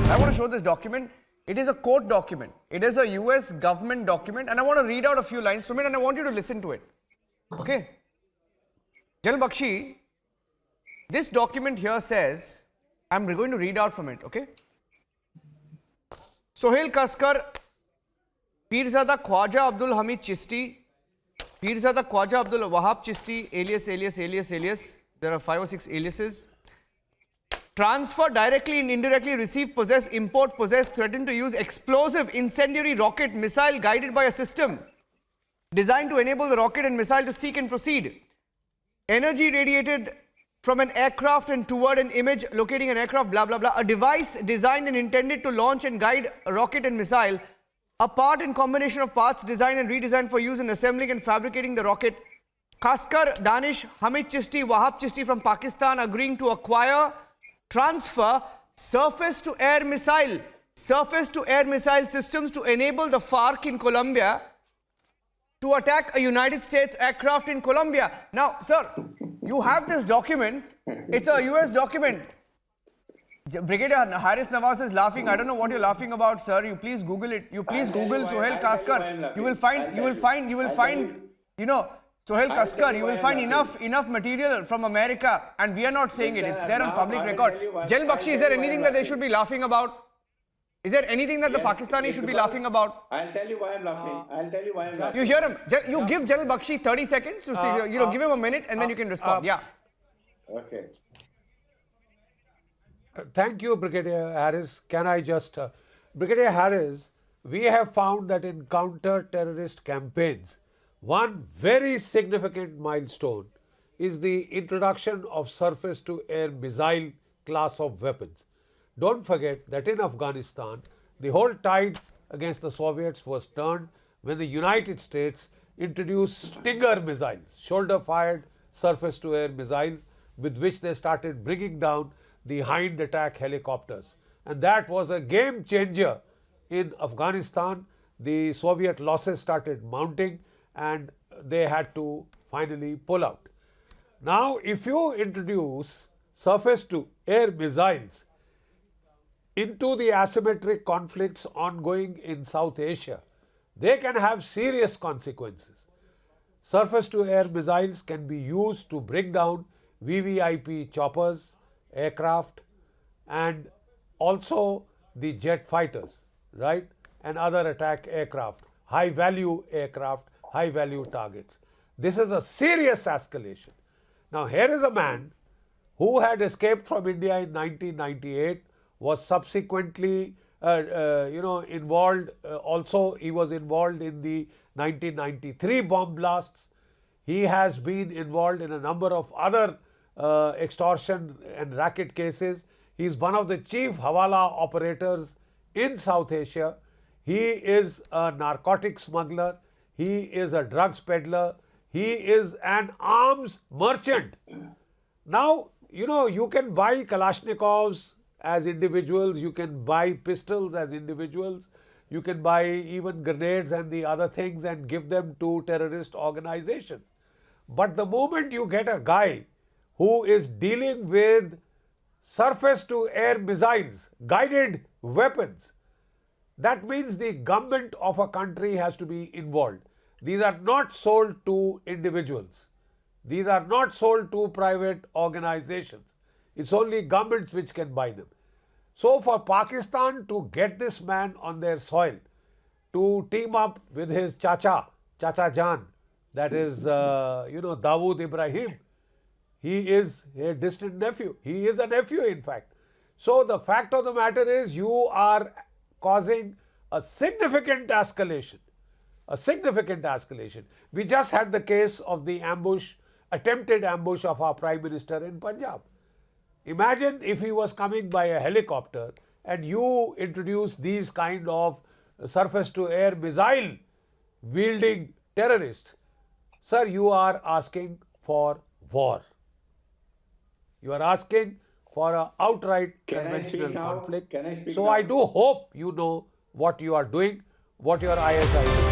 I want to show this document. It is a court document. It is a US government document, and I want to read out a few lines from it, and I want you to listen to it. Okay? General Bakshi, this document here says, I'm going to read out from it, okay? Sohail Kaskar, Pirzada Khwaja Abdul Hamid Chishti, Pirzada Khwaja Abdul Wahab Chishti, alias. There are 5 or 6 aliases. Transfer, directly and indirectly, receive, possess, import, possess, threaten to use explosive, incendiary rocket, missile guided by a system designed to enable the rocket and missile to seek and proceed. Energy radiated from an aircraft and toward an image locating an aircraft, blah, blah, blah. A device designed and intended to launch and guide a rocket and missile. A part and combination of parts designed and redesigned for use in assembling and fabricating the rocket. Kaskar, Danish, Hamid Chishti, Wahab Chishti from Pakistan agreeing to acquire, transfer surface-to-air missile systems to enable the FARC in Colombia to attack a United States aircraft in Colombia. Now, sir, you have this document. It's a US document. Brigadier Haris Nawaz is laughing. I don't know what you're laughing about, sir. You please Google it. You please Google Sohail Kaskar. You will find, you know, Sohail Kaskar, you will find enough material from America, and we are not saying it. It's there on public record. General Bakshi, is there anything that they should be laughing about? Is there anything that the Pakistanis should be laughing about? I'll tell you why I'm laughing. You hear him. You give General Bakshi 30 seconds to see, give him a minute and then you can respond. Yeah. Okay. Thank you, Brigadier Harris. Can I just... Brigadier Harris, we have found that in counter-terrorist campaigns, one very significant milestone is the introduction of surface-to-air missile class of weapons. Don't forget that in Afghanistan, the whole tide against the Soviets was turned when the United States introduced Stinger missiles, shoulder-fired surface-to-air missiles, with which they started bringing down the Hind attack helicopters. And that was a game changer in Afghanistan. The Soviet losses started mounting and they had to finally pull out. Now, if you introduce surface-to-air missiles into the asymmetric conflicts ongoing in South Asia, they can have serious consequences. Surface-to-air missiles can be used to bring down VVIP choppers, aircraft, and also the jet fighters, right, and other attack aircraft, high-value aircraft, high-value targets. This is a serious escalation. Now, here is a man who had escaped from India in 1998, was subsequently, involved. Also, he was involved in the 1993 bomb blasts. He has been involved in a number of other extortion and racket cases. He is one of the chief Hawala operators in South Asia. He is a narcotic smuggler. He is a drugs peddler. He is an arms merchant. Now, you can buy Kalashnikovs as individuals, you can buy pistols as individuals, you can buy even grenades and the other things and give them to terrorist organizations. But the moment you get a guy who is dealing with surface-to-air missiles, guided weapons, that means the government of a country has to be involved. These are not sold to individuals. These are not sold to private organizations. It's only governments which can buy them. So for Pakistan to get this man on their soil, to team up with his Chacha Jan, that is, Dawood Ibrahim, he is a distant nephew. He is a nephew, in fact. So the fact of the matter is, you are causing a significant escalation. A significant escalation. We just had the case of the ambush, attempted ambush of our Prime Minister in Punjab. Imagine if he was coming by a helicopter and you introduce these kind of surface-to-air missile wielding terrorists. Sir, you are asking for war. You are asking for an outright conventional conflict. So I do hope you know what you are doing, what your ISI is.